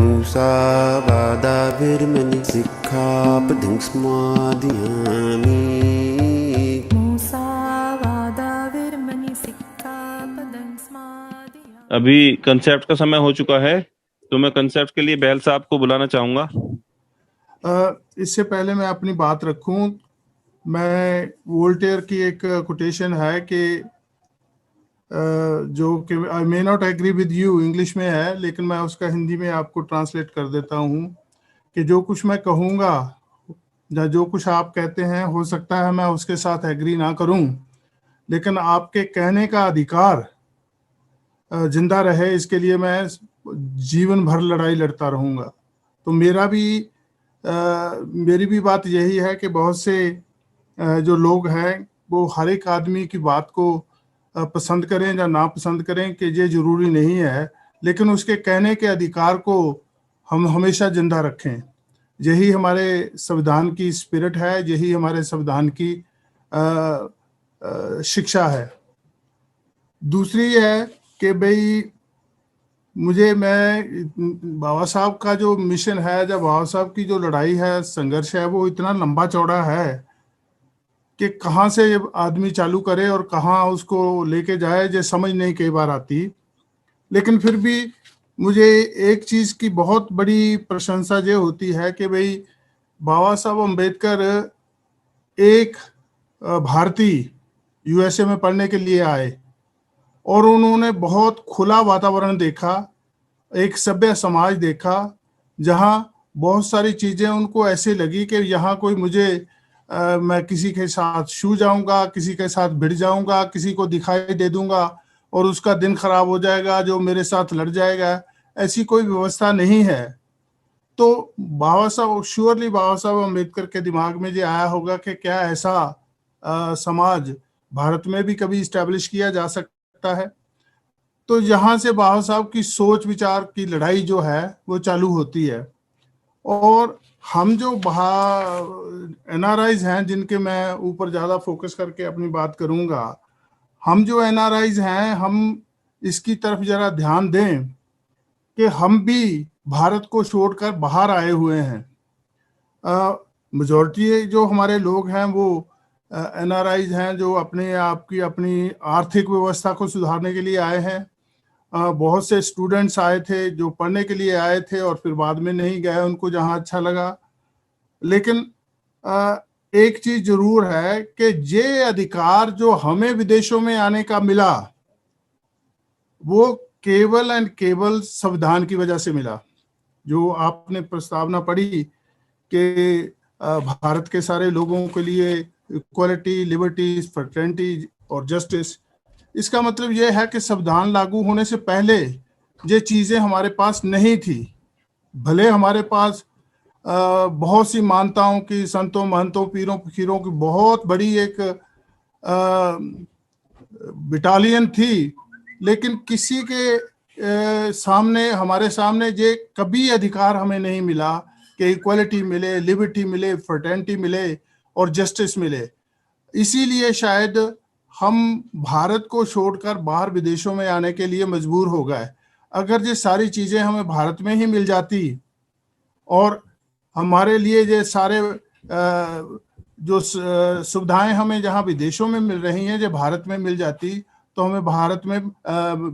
Musawadavir Sikkhapadang Smadhyami. अभी concept का समय हो चुका है, तो मैं कंसेप्ट के लिए बहल साहब को बुलाना चाहूंगा। इससे पहले मैं अपनी बात रखूं, मैं वोल्टेयर की एक कोटेशन है कि जो कि I may not agree with you, English में है, लेकिन मैं उसका हिंदी में आपको ट्रांसलेट कर देता हूं कि जो कुछ मैं कहूँगा या जो कुछ आप कहते हैं, हो सकता है मैं उसके साथ एग्री ना करूं, लेकिन आपके कहने का अधिकार जिंदा रहे, इसके लिए मैं जीवन भर लड़ाई लड़ता रहूंगा। तो मेरी भी बात यही है कि बहुत से जो लोग हैं वो हर एक आदमी की बात को पसंद करें या ना पसंद करें, कि ये जरूरी नहीं है, लेकिन उसके कहने के अधिकार को हम हमेशा जिंदा रखें। यही हमारे संविधान की स्पिरिट है, यही हमारे संविधान की शिक्षा है। दूसरी है कि भाई मैं बाबा साहब का जो मिशन है, जब बाबा साहब की जो लड़ाई है, संघर्ष है, वो इतना लंबा चौड़ा है कि कहाँ से ये आदमी चालू करे और कहाँ उसको लेके जाए, ये समझ नहीं कई बार आती। लेकिन फिर भी मुझे एक चीज़ की बहुत बड़ी प्रशंसा ये होती है कि भाई बाबा साहब अम्बेडकर एक भारतीय यूएसए में पढ़ने के लिए आए और उन्होंने बहुत खुला वातावरण देखा, एक सभ्य समाज देखा, जहाँ बहुत सारी चीज़ें उनको ऐसे लगी कि यहाँ कोई मैं किसी के साथ छू जाऊंगा, किसी के साथ भिड़ जाऊंगा, किसी को दिखाई दे दूंगा और उसका दिन खराब हो जाएगा, जो मेरे साथ लड़ जाएगा, ऐसी कोई व्यवस्था नहीं है। तो श्योरली बाबा साहब अम्बेडकर के दिमाग में ये आया होगा कि क्या ऐसा समाज भारत में भी कभी इस्टेब्लिश किया जा सकता है। तो यहाँ से बाबा साहब की सोच विचार की लड़ाई जो है वो चालू होती है। और हम जो एनआरआईज हैं, जिनके मैं ऊपर ज़्यादा फोकस करके अपनी बात करूँगा, हम जो एनआरआईज हैं, हम इसकी तरफ ज़रा ध्यान दें कि हम भी भारत को छोड़कर बाहर आए हुए हैं। मेजॉरिटी जो हमारे लोग हैं वो एनआरआईज हैं, जो अपने आप की अपनी आर्थिक व्यवस्था को सुधारने के लिए आए हैं। बहुत से स्टूडेंट्स आए थे जो पढ़ने के लिए आए थे और फिर बाद में नहीं गए, उनको जहां अच्छा लगा। लेकिन एक चीज जरूर है कि ये अधिकार जो हमें विदेशों में आने का मिला, वो केवल एंड केवल संविधान की वजह से मिला। जो आपने प्रस्तावना पढ़ी कि भारत के सारे लोगों के लिए इक्वालिटी, लिबर्टी, फ्रेटर्निटी और जस्टिस, इसका मतलब यह है कि संविधान लागू होने से पहले ये चीज़ें हमारे पास नहीं थी। भले हमारे पास बहुत सी मान्यताओं की, संतों, महंतों, पीरों, फकीरों की बहुत बड़ी एक बटालियन थी, लेकिन किसी के सामने, हमारे सामने ये कभी अधिकार हमें नहीं मिला कि इक्वालिटी मिले, लिबर्टी मिले, फ्रेटर्निटी मिले और जस्टिस मिले। इसीलिए शायद हम भारत को छोड़कर बाहर विदेशों में आने के लिए मजबूर हो गए। अगर ये सारी चीज़ें हमें भारत में ही मिल जाती और हमारे लिए ये सारे जो सुविधाएं हमें जहां विदेशों में मिल रही हैं, जो भारत में मिल जाती, तो हमें भारत में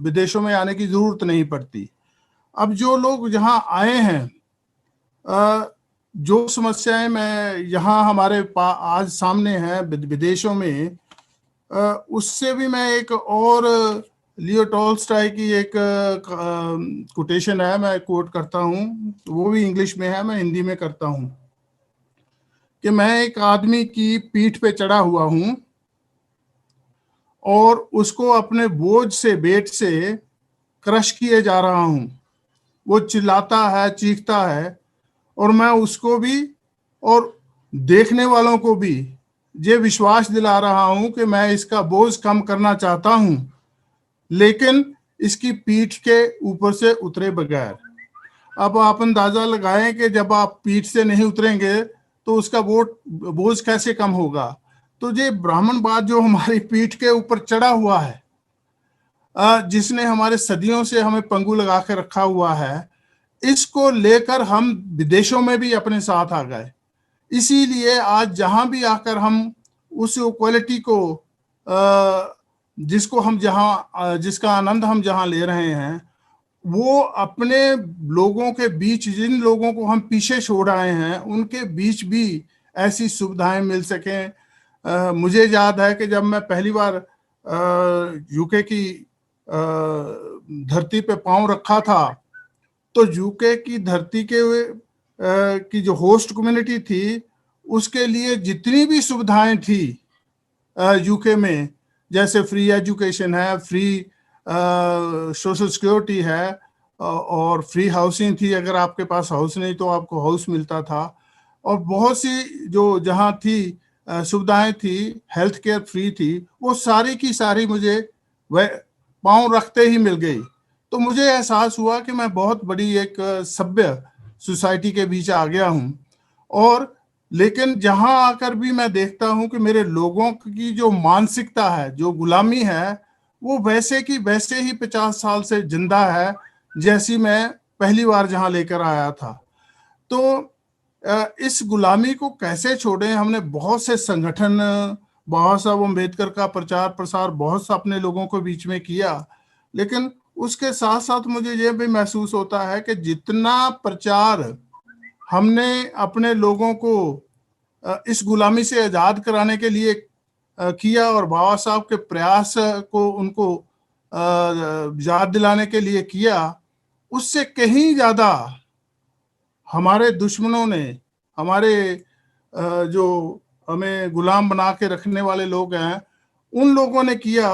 विदेशों में आने की ज़रूरत नहीं पड़ती। अब जो लोग यहाँ आए हैं, जो समस्याएं मैं यहाँ हमारे आज सामने हैं विदेशों में, उससे भी मैं एक और लियो टॉल्स्टॉय की एक कोटेशन है, मैं कोट करता हूँ, वो भी इंग्लिश में है, मैं हिंदी में करता हूँ, कि मैं एक आदमी की पीठ पे चढ़ा हुआ हूँ और उसको अपने बोझ से, वेट से क्रश किए जा रहा हूँ। वो चिल्लाता है, चीखता है, और मैं उसको भी और देखने वालों को भी ये विश्वास दिला रहा हूं कि मैं इसका बोझ कम करना चाहता हूं, लेकिन इसकी पीठ के ऊपर से उतरे बगैर। अब आप अंदाजा लगाएं कि जब आप पीठ से नहीं उतरेंगे तो उसका बोझ कैसे कम होगा। तो ये ब्राह्मणवाद जो हमारी पीठ के ऊपर चढ़ा हुआ है, जिसने हमारे सदियों से हमें पंगु लगा के रखा हुआ है, इसको लेकर हम विदेशों में भी अपने साथ आ गए। इसीलिए आज जहां भी आकर हम उस इक्वालिटी को जिसको हम जिसका आनंद हम जहां ले रहे हैं, वो अपने लोगों के बीच, जिन लोगों को हम पीछे छोड़ आए हैं, उनके बीच भी ऐसी सुविधाएं मिल सकें। मुझे याद है कि जब मैं पहली बार यूके की धरती पे पांव रखा था, तो यूके की धरती की जो होस्ट कम्युनिटी थी, उसके लिए जितनी भी सुविधाएं थी यूके में, जैसे फ्री एजुकेशन है, फ्री सोशल सिक्योरिटी है, और फ्री हाउसिंग थी, अगर आपके पास हाउस नहीं तो आपको हाउस मिलता था, और बहुत सी जो जहाँ थी सुविधाएं थी, हेल्थ केयर फ्री थी, वो सारी की सारी मुझे वह पांव रखते ही मिल गई। तो मुझे एहसास हुआ कि मैं बहुत बड़ी एक सभ्य सोसाइटी के बीच आ गया हूँ। और लेकिन जहां आकर भी मैं देखता हूं कि मेरे लोगों की जो मानसिकता है, जो गुलामी है, वो वैसे की वैसे ही 50 साल से जिंदा है, जैसी मैं पहली बार जहां लेकर आया था। तो इस गुलामी को कैसे छोड़ें? हमने बहुत से संगठन, बाबा साहब अम्बेडकर का प्रचार प्रसार बहुत सा अपने लोगों को बीच में किया, लेकिन उसके साथ साथ मुझे यह भी महसूस होता है कि जितना प्रचार हमने अपने लोगों को इस गुलामी से आजाद कराने के लिए किया, और बाबा साहब के प्रयास को उनको याद दिलाने के लिए किया, उससे कहीं ज्यादा हमारे दुश्मनों ने, हमारे जो हमें गुलाम बना के रखने वाले लोग हैं, उन लोगों ने किया।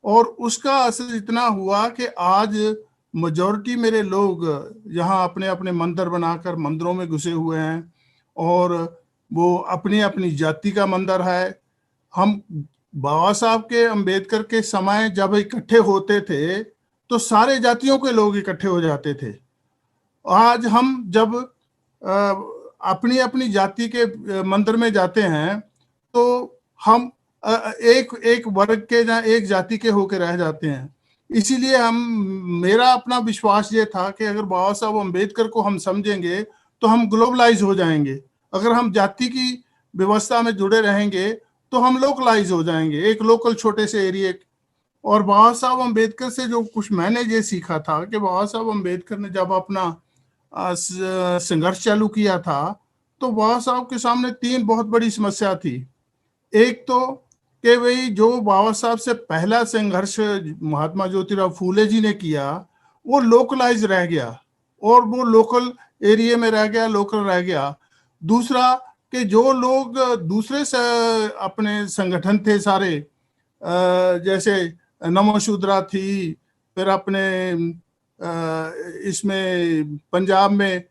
और उसका असर इतना हुआ कि आज मेजॉरिटी मेरे लोग यहाँ अपने अपने मंदिर बनाकर मंदिरों में घुसे हुए हैं, और वो अपनी अपनी जाति का मंदिर है। हम बाबा साहब के, अंबेडकर के समय जब इकट्ठे होते थे, तो सारे जातियों के लोग इकट्ठे हो जाते थे। आज हम जब अपनी अपनी जाति के मंदिर में जाते हैं, तो हम एक एक वर्ग के या एक जाति के होकर रह जाते हैं। इसीलिए मेरा अपना विश्वास ये था कि अगर बाबा साहब अम्बेडकर को हम समझेंगे तो हम ग्लोबलाइज हो जाएंगे। अगर हम जाति की व्यवस्था में जुड़े रहेंगे तो हम लोकलाइज हो जाएंगे, एक लोकल छोटे से एरिया। और बाबा साहब अम्बेडकर से जो कुछ मैंने ये सीखा था कि बाबा साहब अम्बेडकर ने जब अपना संघर्ष चालू किया था, तो बाबा साहब के सामने 3 बहुत बड़ी समस्या थी। एक तो कि भाई जो बाबा साहब से पहला संघर्ष महात्मा ज्योतिराव फूले जी ने किया, वो लोकलाइज रह गया, और वो लोकल एरिया में रह गया, लोकल रह गया। दूसरा कि जो लोग दूसरे से अपने संगठन थे सारे, जैसे नमोशूद्रा थी, फिर अपने इसमें पंजाब में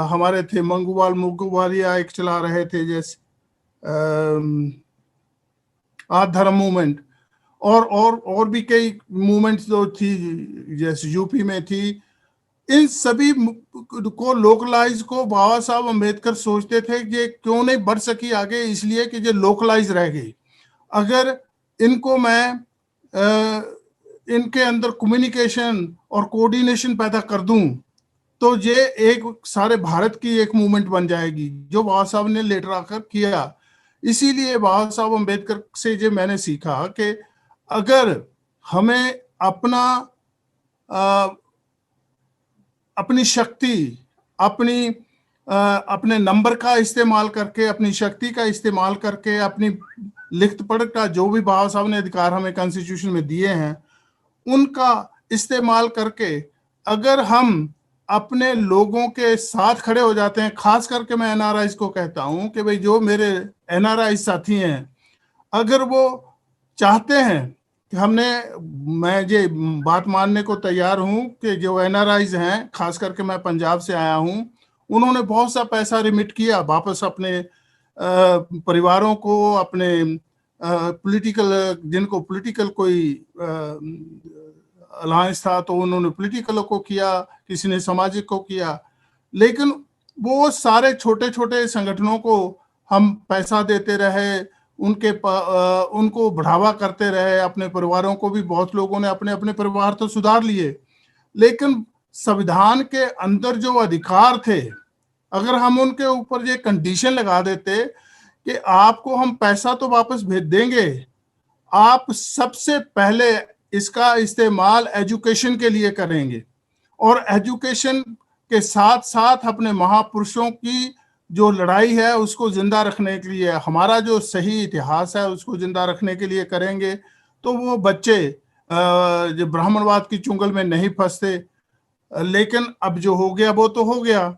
हमारे थे मंगूवाल मुगवालिया एक चला रहे थे, जैसे आद धर्म मूवमेंट, और भी कई मूवमेंट्स जो थी, जैसे यूपी में थी। इन सभी को लोकलाइज को बाबा साहब अम्बेडकर सोचते थे कि क्यों नहीं बढ़ सकी आगे, इसलिए कि ये लोकलाइज रह गई। अगर इनको मैं इनके अंदर कम्युनिकेशन और कोऑर्डिनेशन पैदा कर दूं, तो ये एक सारे भारत की एक मूवमेंट बन जाएगी, जो बाबा साहब ने लेटर आकर किया। इसीलिए बाबा साहब अम्बेडकर से ये मैंने सीखा कि अगर हमें अपनी शक्ति, अपने नंबर का इस्तेमाल करके, अपनी शक्ति का इस्तेमाल करके, अपनी लिखत पढ़त का जो भी बाबा साहब ने अधिकार हमें कॉन्स्टिट्यूशन में दिए हैं, उनका इस्तेमाल करके अगर हम अपने लोगों के साथ खड़े हो जाते हैं, खास करके मैं एनआरआईज को कहता हूं कि भाई जो मेरे एनआरआई साथी हैं, अगर वो चाहते हैं कि मैं ये बात मानने को तैयार हूं कि जो एनआरआईज हैं, खास करके मैं पंजाब से आया हूं, उन्होंने बहुत सा पैसा रिमिट किया वापस अपने परिवारों को, अपने जिनको पॉलिटिकल कोई अलायंस था तो उन्होंने पॉलिटिकल को किया, किसी ने सामाजिक को किया। लेकिन वो सारे छोटे छोटे संगठनों को हम पैसा देते रहे, उनको बढ़ावा करते रहे। अपने परिवारों को भी बहुत लोगों ने अपने अपने परिवार तो सुधार लिए, लेकिन संविधान के अंदर जो अधिकार थे, अगर हम उनके ऊपर ये कंडीशन लगा देते कि आपको हम पैसा तो वापस भेज देंगे, आप सबसे पहले इसका इस्तेमाल एजुकेशन के लिए करेंगे और एजुकेशन के साथ साथ अपने महापुरुषों की जो लड़ाई है उसको जिंदा रखने के लिए, हमारा जो सही इतिहास है उसको जिंदा रखने के लिए करेंगे, तो वो बच्चे जो ब्राह्मणवाद की चुंगल में नहीं फंसते। लेकिन अब जो हो गया वो तो हो गया।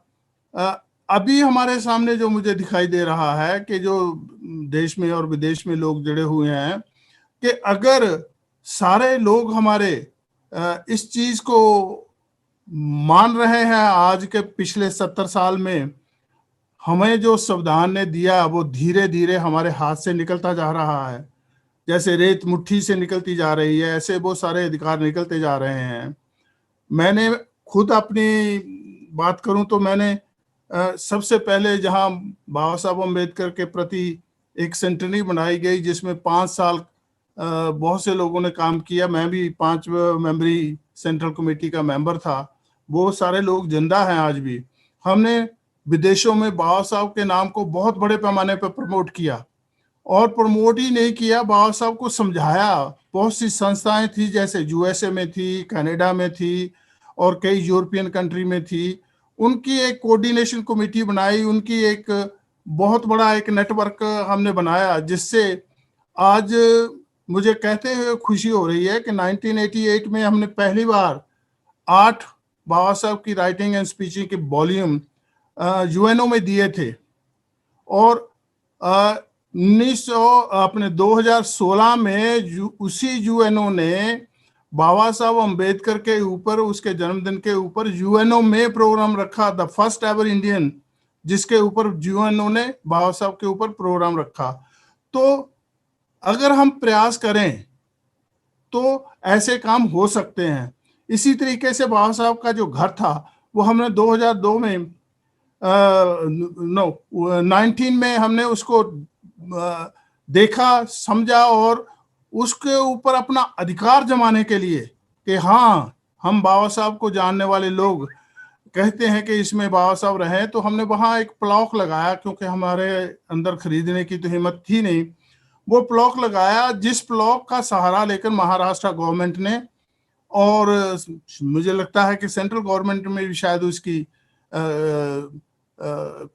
अभी हमारे सामने जो मुझे दिखाई दे रहा है कि जो देश में और विदेश में लोग जुड़े हुए हैं, कि अगर सारे लोग हमारे इस चीज को मान रहे हैं, आज के पिछले 70 साल में हमें जो संविधान ने दिया वो धीरे धीरे हमारे हाथ से निकलता जा रहा है, जैसे रेत मुट्ठी से निकलती जा रही है, ऐसे वो सारे अधिकार निकलते जा रहे हैं। मैंने खुद अपनी बात करूं तो मैंने सबसे पहले जहां बाबा साहब अम्बेडकर के प्रति एक सेंटनरी बनाई गई जिसमें 5 साल बहुत से लोगों ने काम किया, मैं भी 5 मेंबरी सेंट्रल कमेटी का मेंबर था, वो सारे लोग जिंदा हैं आज भी। हमने विदेशों में बाबा साहब के नाम को बहुत बड़े पैमाने पर प्रमोट किया, और प्रमोट ही नहीं किया, बाबा साहब को समझाया। बहुत सी संस्थाएं थी, जैसे यूएसए में थी, कनाडा में थी और कई यूरोपियन कंट्री में थी, उनकी एक कोऑर्डिनेशन कमेटी बनाई, उनकी एक बहुत बड़ा एक नेटवर्क हमने बनाया, जिससे आज मुझे कहते हुए खुशी हो रही है कि 1988 में हमने पहली बार 8 बाबा साहब की राइटिंग एंड स्पीचिंग के वॉल्यूम यूएनओ में दिए थे, और 2016 में उसी यूएनओ ने बाबा साहब अम्बेडकर के ऊपर, उसके जन्मदिन के ऊपर यूएनओ में प्रोग्राम रखा, द फर्स्ट एवर इंडियन जिसके ऊपर यूएनओ ने बाबा साहब के ऊपर प्रोग्राम रखा। तो अगर हम प्रयास करें तो ऐसे काम हो सकते हैं। इसी तरीके से बाबा साहब का जो घर था वो हमने 2002 में 19 में हमने उसको देखा, समझा, और उसके ऊपर अपना अधिकार जमाने के लिए कि हाँ, हम बाबा साहब को जानने वाले लोग कहते हैं कि इसमें बाबा साहब रहे, तो हमने वहाँ एक प्लॉक लगाया, क्योंकि हमारे अंदर खरीदने की तो हिम्मत थी नहीं। वो प्लॉक लगाया, जिस प्लॉक का सहारा लेकर महाराष्ट्र गवर्नमेंट ने, और मुझे लगता है कि सेंट्रल गवर्नमेंट में भी शायद उसकी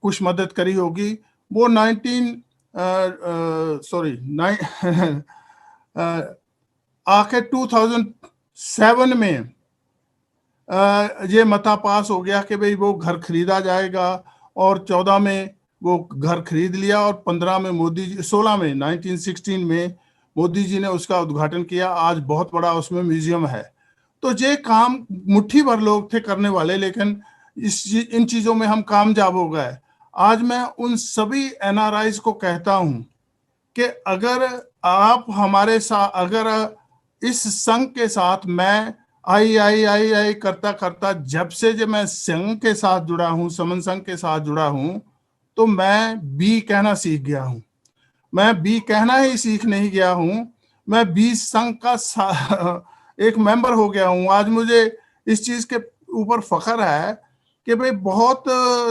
कुछ मदद करी होगी, वो 2007 में ये मता पास हो गया कि भाई वो घर खरीदा जाएगा, और 14 में वो घर खरीद लिया, और 15 में 1916 में मोदी जी ने उसका उद्घाटन किया। आज बहुत बड़ा उसमें म्यूजियम है। तो ये काम मुट्ठी भर लोग थे करने वाले, लेकिन इन चीजों में हम कामयाब हो गए। आज मैं उन सभी एनआरआईज को कहता हूं कि अगर आप हमारे साथ, अगर इस संघ के साथ, मैं आई करता करता जब से जब मैं संघ के साथ जुड़ा हूं, समन संघ के साथ जुड़ा हूं, तो मैं बी कहना सीख गया हूं। मैं बी कहना ही सीख नहीं गया हूं, मैं बी संघ का एक मेंबर हो गया हूं। आज मुझे इस चीज के ऊपर फख्र है कि भाई बहुत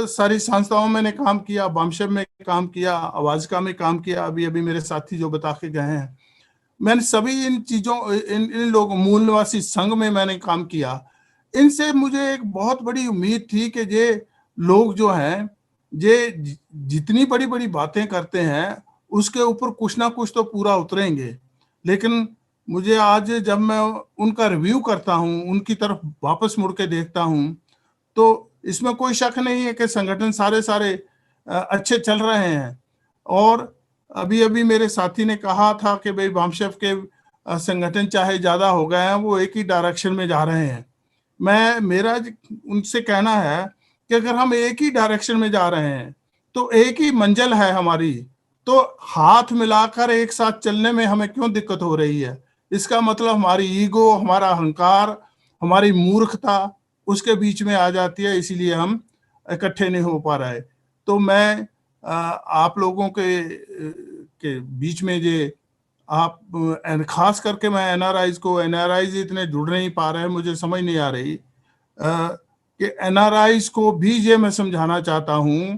सारी संस्थाओं में काम किया, बामशेब में काम किया, आवाज़का में काम किया, अभी अभी मेरे साथी जो बता के गए हैं, मैंने सभी इन चीज़ों, इन लोग मूल निवासी संघ में मैंने काम किया। इनसे मुझे एक बहुत बड़ी उम्मीद थी कि ये लोग जो हैं, ये जितनी बड़ी बड़ी बातें करते हैं उसके ऊपर कुछ ना कुछ तो पूरा उतरेंगे। लेकिन मुझे आज जब मैं उनका रिव्यू करता हूँ, उनकी तरफ वापस मुड़ के देखता हूँ, तो इसमें कोई शक नहीं है कि संगठन सारे अच्छे चल रहे हैं। और अभी अभी मेरे साथी ने कहा था कि भाई बामशेब के संगठन चाहे ज़्यादा हो गए हैं, वो एक ही डायरेक्शन में जा रहे हैं। मेरा उनसे कहना है कि अगर हम एक ही डायरेक्शन में जा रहे हैं तो एक ही मंजिल है हमारी, तो हाथ मिलाकर एक साथ चलने में हमें क्यों दिक्कत हो रही है? इसका मतलब हमारी ईगो, हमारा अहंकार, हमारी मूर्खता उसके बीच में आ जाती है, इसीलिए हम इकट्ठे नहीं हो पा रहे। तो मैं आप लोगों के बीच में जे आप, खास करके मैं एनआरआईज इतने जुड़ नहीं पा रहे हैं, मुझे समझ नहीं आ रही, कि एनआरआईज को भी ये मैं समझाना चाहता हूं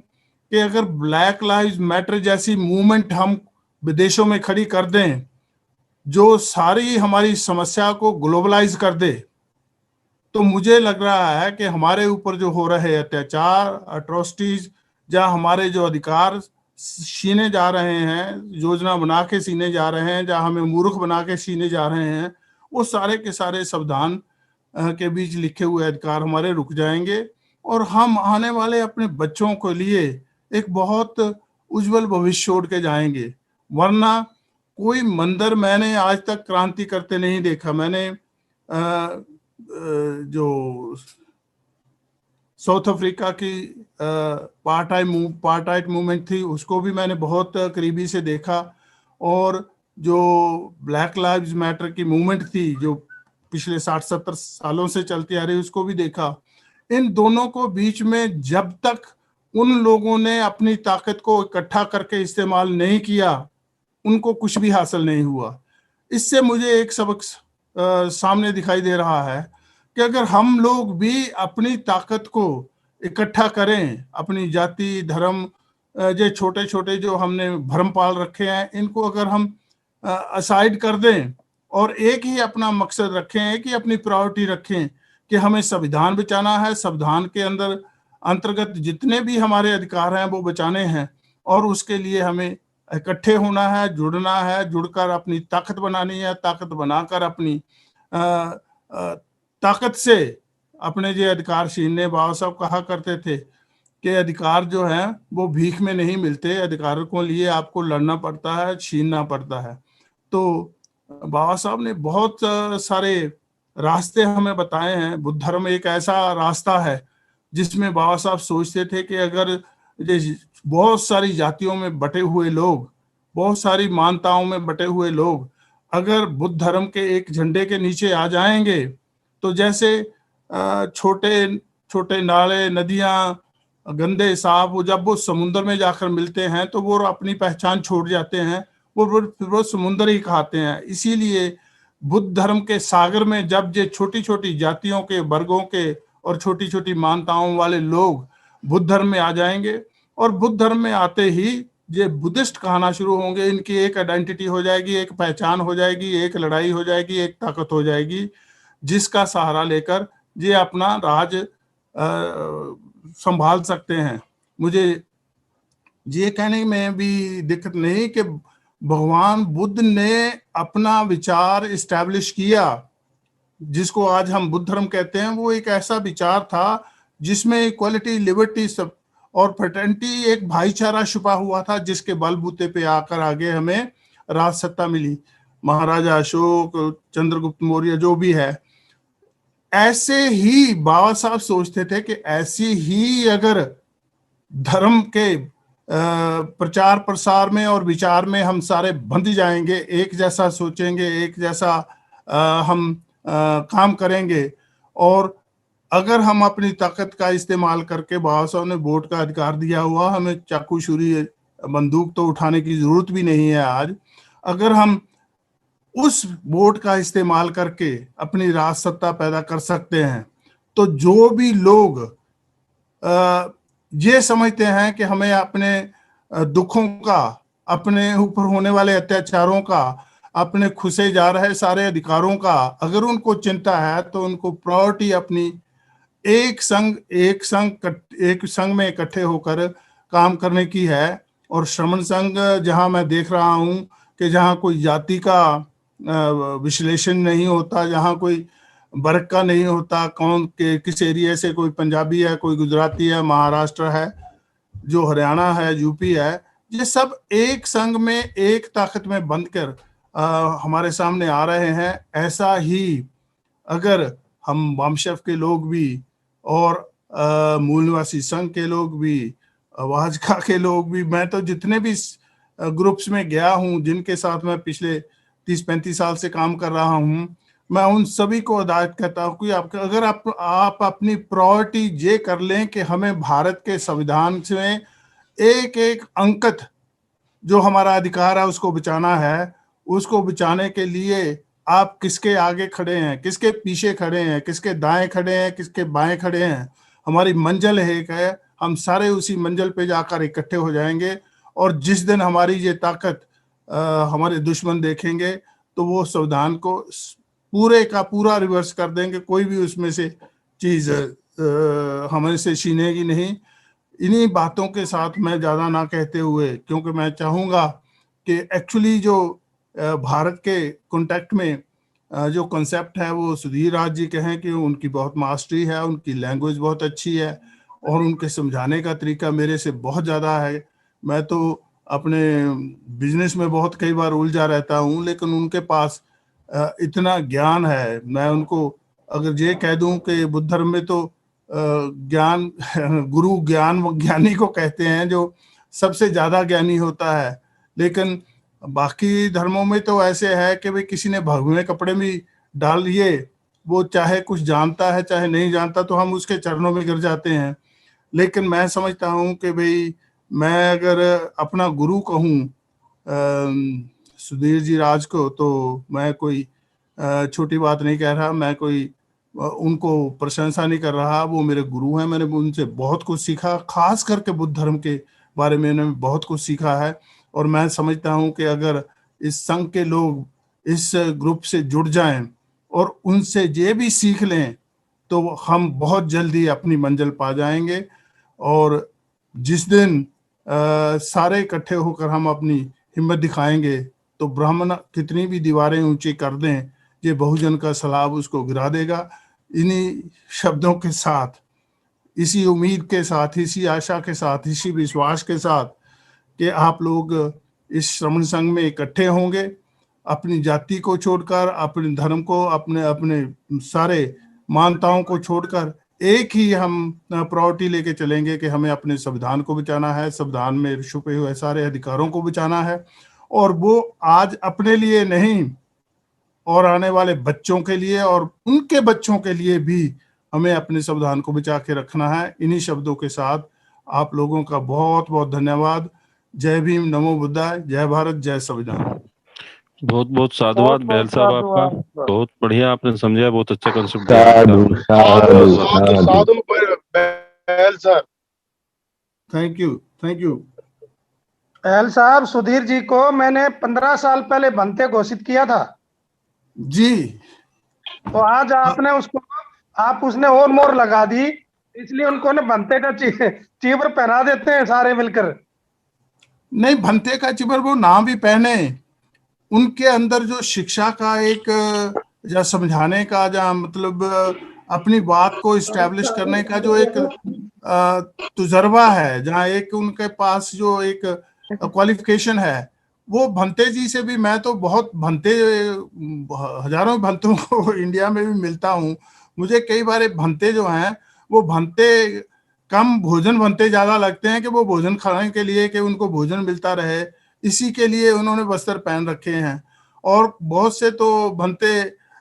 कि अगर ब्लैक लाइव्स मैटर जैसी मूवमेंट हम विदेशों में खड़ी कर दें जो सारी हमारी समस्या को ग्लोबलाइज कर दे, तो मुझे लग रहा है कि हमारे ऊपर जो हो रहे अत्याचार, अट्रोसिटीज, जहाँ हमारे जो अधिकार छीने जा रहे हैं, योजना बना के छीने जा रहे हैं, जहाँ हमें मूर्ख बना के छीने जा रहे हैं, वो सारे के सारे संविधान के बीच लिखे हुए अधिकार हमारे रुक जाएंगे और हम आने वाले अपने बच्चों के लिए एक बहुत उज्जवल भविष्य छोड़ के जाएंगे। वरना कोई मंदिर मैंने आज तक क्रांति करते नहीं देखा। मैंने जो साउथ अफ्रीका की पार्टाइट मूवमेंट थी उसको भी मैंने बहुत करीबी से देखा, और जो ब्लैक लाइव्स मैटर की मूवमेंट थी जो पिछले 60-70 सालों से चलती आ रही उसको भी देखा। इन दोनों को बीच में जब तक उन लोगों ने अपनी ताकत को इकट्ठा करके इस्तेमाल नहीं किया, उनको कुछ भी हासिल नहीं हुआ। इससे मुझे एक सबक सामने दिखाई दे रहा है कि अगर हम लोग भी अपनी ताकत को इकट्ठा करें, अपनी जाति, धर्म, जो छोटे छोटे जो हमने भ्रम पाल रखे हैं, इनको अगर हम असाइड कर दें और एक ही अपना मकसद रखें, एक ही अपनी प्रायोरिटी रखें कि हमें संविधान बचाना है, संविधान के अंतर्गत जितने भी हमारे अधिकार हैं वो बचाने हैं, और उसके लिए हमें इकट्ठे होना है, जुड़ना है, जुड़कर अपनी ताकत बनानी है, ताकत बनाकर अपनी ताकत से अपने जो अधिकार छीनने, बाबा साहब कहा करते थे कि अधिकार जो है वो भीख में नहीं मिलते, अधिकारों को लिए आपको लड़ना पड़ता है, छीनना पड़ता है। तो बाबा साहब ने बहुत सारे रास्ते हमें बताए हैं। बुद्ध धर्म एक ऐसा रास्ता है जिसमें बाबा साहब सोचते थे कि अगर बहुत सारी जातियों में बटे हुए लोग, बहुत सारी मान्यताओं में बटे हुए लोग अगर बुद्ध धर्म के एक झंडे के नीचे आ जाएंगे, तो जैसे छोटे छोटे नाले, नदियां, गंदे साफ, जब वो समुद्र में जाकर मिलते हैं तो वो अपनी पहचान छोड़ जाते हैं, वो समुद्र ही कहते हैं। इसीलिए बुद्ध धर्म के सागर में जब ये छोटी छोटी जातियों के, वर्गों के और छोटी छोटी मान्यताओं वाले लोग बुद्ध धर्म में आ जाएंगे, और बुद्ध धर्म में आते ही ये बुद्धिस्ट कहना शुरू होंगे, इनकी एक आइडेंटिटी हो जाएगी, एक पहचान हो जाएगी, एक लड़ाई हो जाएगी, एक ताकत हो जाएगी, जिसका सहारा लेकर ये अपना राज संभाल सकते हैं। मुझे ये कहने में भी दिक्कत नहीं कि भगवान बुद्ध ने अपना विचार इस्टेब्लिश किया, जिसको आज हम बुद्ध धर्म कहते हैं, वो एक ऐसा विचार था जिसमें इक्वालिटी, लिबर्टी सब और फ्रेटर्निटी, एक भाईचारा छुपा हुआ था, जिसके बलबूते पे आकर आगे हमें राज सत्ता मिली। महाराजा अशोक, चंद्रगुप्त मौर्य, जो भी है, ऐसे ही बाबा साहब सोचते थे कि ऐसी ही अगर धर्म के प्रचार प्रसार में और विचार में हम सारे बंध जाएंगे, एक जैसा सोचेंगे, एक जैसा हम काम करेंगे, और अगर हम अपनी ताकत का इस्तेमाल करके, बाबा साहब ने वोट का अधिकार दिया हुआ, हमें चाकू, छुरी, बंदूक तो उठाने की जरूरत भी नहीं है आज, अगर हम उस वोट का इस्तेमाल करके अपनी राज सत्ता पैदा कर सकते हैं, तो जो भी लोग ये समझते हैं कि हमें अपने दुखों का, अपने ऊपर होने वाले अत्याचारों का, अपने खुसे जा रहे सारे अधिकारों का अगर उनको चिंता है, तो उनको प्रायोरिटी अपनी एक संघ में इकट्ठे होकर काम करने की है। और श्रमण संघ, जहां मैं देख रहा हूं कि जहां कोई जाति का विश्लेषण नहीं होता, जहां कोई वर्ग का नहीं होता, कौन के किस एरिया से, कोई पंजाबी है, कोई गुजराती है, महाराष्ट्र है, जो हरियाणा है, यूपी है, ये सब एक संघ में, एक ताकत में बंधकर हमारे सामने आ रहे हैं। ऐसा ही अगर हम वामशफ के लोग भी और मूल निवासी संघ के लोग भी, वाजका के लोग भी, मैं तो जितने भी ग्रुप्स में गया हूं, जिनके साथ मैं पिछले 30-35 साल से काम कर रहा हूं, मैं उन सभी को हिदायत कहता हूं कि अगर आप अपनी प्रायोरिटी ये कर लें कि हमें भारत के संविधान में एक एक अंकत जो हमारा अधिकार है उसको बचाना है, उसको बचाने के लिए आप किसके आगे खड़े हैं, किसके पीछे खड़े हैं, किसके दाएं खड़े हैं, किसके बाएं खड़े हैं, हमारी मंजिल एक है। हम सारे उसी मंजिल पे जाकर इकट्ठे हो जाएंगे। और जिस दिन हमारी ये ताकत हमारे दुश्मन देखेंगे तो वो संविधान को पूरे का पूरा रिवर्स कर देंगे। कोई भी उसमें से चीज हमारे से छीनेगी नहीं। इन्हीं बातों के साथ मैं ज़्यादा ना कहते हुए, क्योंकि मैं चाहूँगा कि एक्चुअली जो भारत के कॉन्टेक्ट में जो कॉन्सेप्ट है वो सुधीर राज जी के हैं कि उनकी बहुत मास्टरी है, उनकी लैंग्वेज बहुत अच्छी है और उनके समझाने का तरीका मेरे से बहुत ज़्यादा है। मैं तो अपने बिजनेस में बहुत कई बार उलझा रहता हूँ, लेकिन उनके पास इतना ज्ञान है। मैं उनको अगर ये कह दूं कि बुद्ध धर्म में तो ज्ञान गुरु ज्ञान ज्ञानी को कहते हैं जो सबसे ज्यादा ज्ञानी होता है। लेकिन बाकी धर्मों में तो ऐसे है कि भाई किसी ने भगवे कपड़े भी डाल लिए, वो चाहे कुछ जानता है चाहे नहीं जानता, तो हम उसके चरणों में गिर जाते हैं। लेकिन मैं समझता हूँ कि भाई मैं अगर अपना गुरु कहूँ सुधीर जी राज को, तो मैं कोई छोटी बात नहीं कह रहा, मैं कोई उनको प्रशंसा नहीं कर रहा। वो मेरे गुरु हैं, मैंने उनसे बहुत कुछ सीखा, खास करके बुद्ध धर्म के बारे में मैंने बहुत कुछ सीखा है। और मैं समझता हूँ कि अगर इस संघ के लोग इस ग्रुप से जुड़ जाएं और उनसे ये भी सीख लें तो हम बहुत जल्दी अपनी मंजिल पा जाएंगे। और जिस दिन सारे इकट्ठे होकर हम अपनी हिम्मत दिखाएंगे तो ब्राह्मण कितनी भी दीवारें ऊंची कर दें, ये बहुजन का सलाब उसको गिरा देगा। इन्हीं शब्दों के साथ, इसी उम्मीद के साथ, इसी आशा के साथ, इसी विश्वास के साथ कि आप लोग इस श्रमण संघ में इकट्ठे होंगे, अपनी जाति को छोड़कर, अपने धर्म को, अपने अपने सारे मान्यताओं को छोड़कर एक ही हम प्रायोरिटी लेके चलेंगे कि हमें अपने संविधान को बचाना है, संविधान में छुपे हुए सारे अधिकारों को बचाना है। और वो आज अपने लिए नहीं और आने वाले बच्चों के लिए और उनके बच्चों के लिए भी हमें अपने संविधान को बचा के रखना है। इन्हीं शब्दों के साथ आप लोगों का बहुत बहुत धन्यवाद। जय भीम, नमो बुद्धाय, जय भारत, जय संविधान। बहुत बहुत साधुवाद बहुत बहुत बहल साहब आपका। साधुवाद। बहुत बढ़िया आपने समझाया, बहुत अच्छा कंसेप्ट दिया आज का साधु आपने। साधु साधुवाद। साधु बैल sir, thank you, thank you. बैल साहब, सुधीर जी को मैंने 15 साल पहले बनते घोषित किया था जी। तो आज आपने उसको, आप उसने और मोर लगा दी, इसलिए उनको ने बनते का चीवर पहना देते हैं सारे मिलकर। नहीं, भंते का चिबर वो नाम भी पहने, उनके अंदर जो शिक्षा का एक या समझाने का, या मतलब अपनी बात को इस्टेब्लिश करने का जो एक तजुर्बा है, जहाँ एक उनके पास जो एक क्वालिफिकेशन है, वो भंते जी से भी, मैं तो बहुत भंते, हजारों भंतों को इंडिया में भी मिलता हूँ। मुझे कई बार भंते जो हैं वो भंते कम भोजन भंते ज्यादा लगते हैं कि वो भोजन खाने के लिए, कि उनको भोजन मिलता रहे, इसी के लिए उन्होंने वस्त्र पहन रखे हैं। और बहुत से तो भंते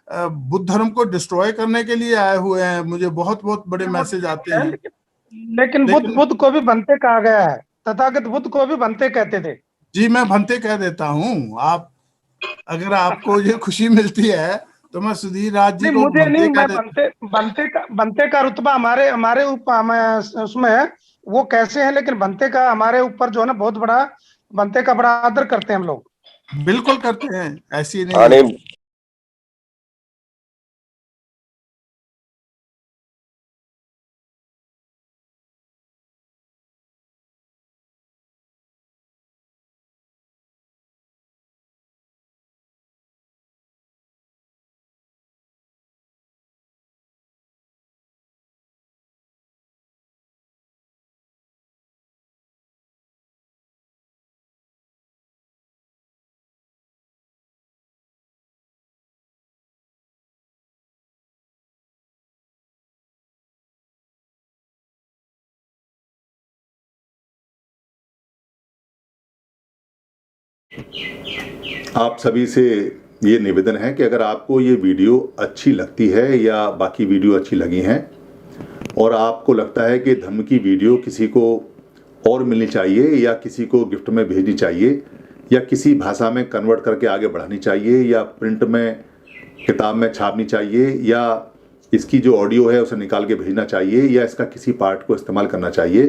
बुद्ध धर्म को डिस्ट्रॉय करने के लिए आए हुए हैं। मुझे बहुत बहुत बड़े मैसेज आते हैं। लेकिन बुद्ध को भी बनते कहा गया है, तथागत बुद्ध को भी बनते कहते थे। जी, मैं भंते कह देता हूँ। आप, अगर आपको ये खुशी मिलती है तो मैं सुधीर राज जी नहीं, को मुझे नहीं, कह मैं बनते का रुतबा हमारे ऊपर उसमें है, वो कैसे हैं, लेकिन बनते का हमारे ऊपर जो है ना बहुत बड़ा, बनते का बड़ा आदर करते हैं हम लोग। बिल्कुल करते हैं, ऐसी नहीं है। आप सभी से ये निवेदन है कि अगर आपको ये वीडियो अच्छी लगती है या बाकी वीडियो अच्छी लगी हैं और आपको लगता है कि धर्म की वीडियो किसी को और मिलनी चाहिए या किसी को गिफ्ट में भेजनी चाहिए या किसी भाषा में कन्वर्ट करके आगे बढ़ानी चाहिए या प्रिंट में किताब में छापनी चाहिए या इसकी जो ऑडियो है उसे निकाल के भेजना चाहिए या इसका किसी पार्ट को इस्तेमाल करना चाहिए,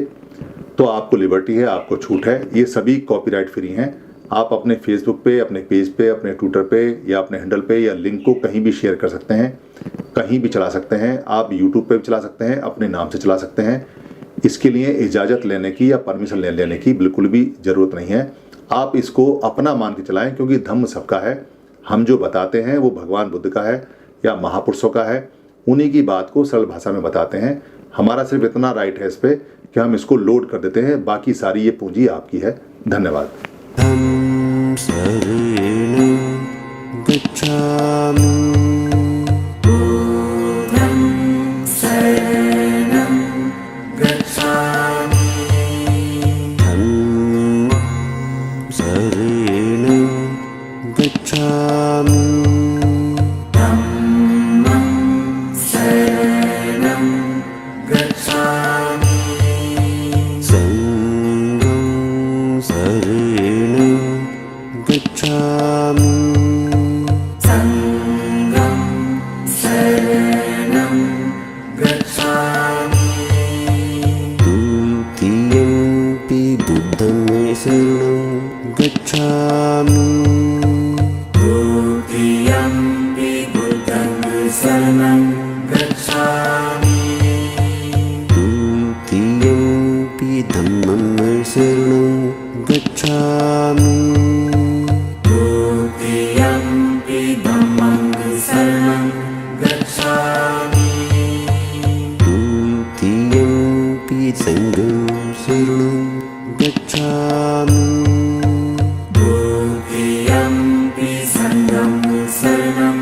तो आपको लिबर्टी है, आपको छूट है। ये सभी कॉपीराइट फ्री हैं। आप अपने फेसबुक पे, अपने पेज पे, अपने ट्विटर पे या अपने हैंडल पे या लिंक को कहीं भी शेयर कर सकते हैं, कहीं भी चला सकते हैं। आप यूट्यूब पे भी चला सकते हैं, अपने नाम से चला सकते हैं। इसके लिए इजाज़त लेने की या परमिशन लेने की बिल्कुल भी ज़रूरत नहीं है। आप इसको अपना मान के चलाएं, क्योंकि धम्म सबका है। हम जो बताते हैं वो भगवान बुद्ध का है या महापुरुषों का है, उन्हीं की बात को सरल भाषा में बताते हैं। हमारा सिर्फ इतना राइट है इस पर कि हम इसको लोड कर देते हैं, बाकी सारी ये पूंजी आपकी है। धन्यवाद। धम्म शरणं गच्छामि। धम्म शरणं गच्छामि। संघं शरणं गच्छामि। द्वितीयंपि बुद्धं शरणं गच्छामि। द्वितीयंपि धम्मं शरणं गच्छामि। द्वितीयंपि संघं शरणं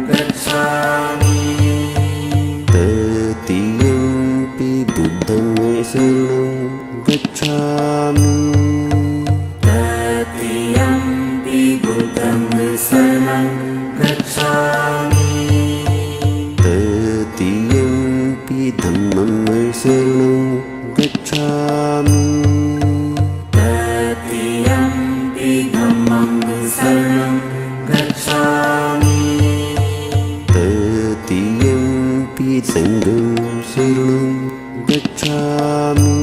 गच्छामि। तृतीयंपि बुद्धं शरणं गच्छामि। तृतीयंपि धम्मं शरणं गच्छामि। तृतीयंपि संघं शरणं गच्छामि।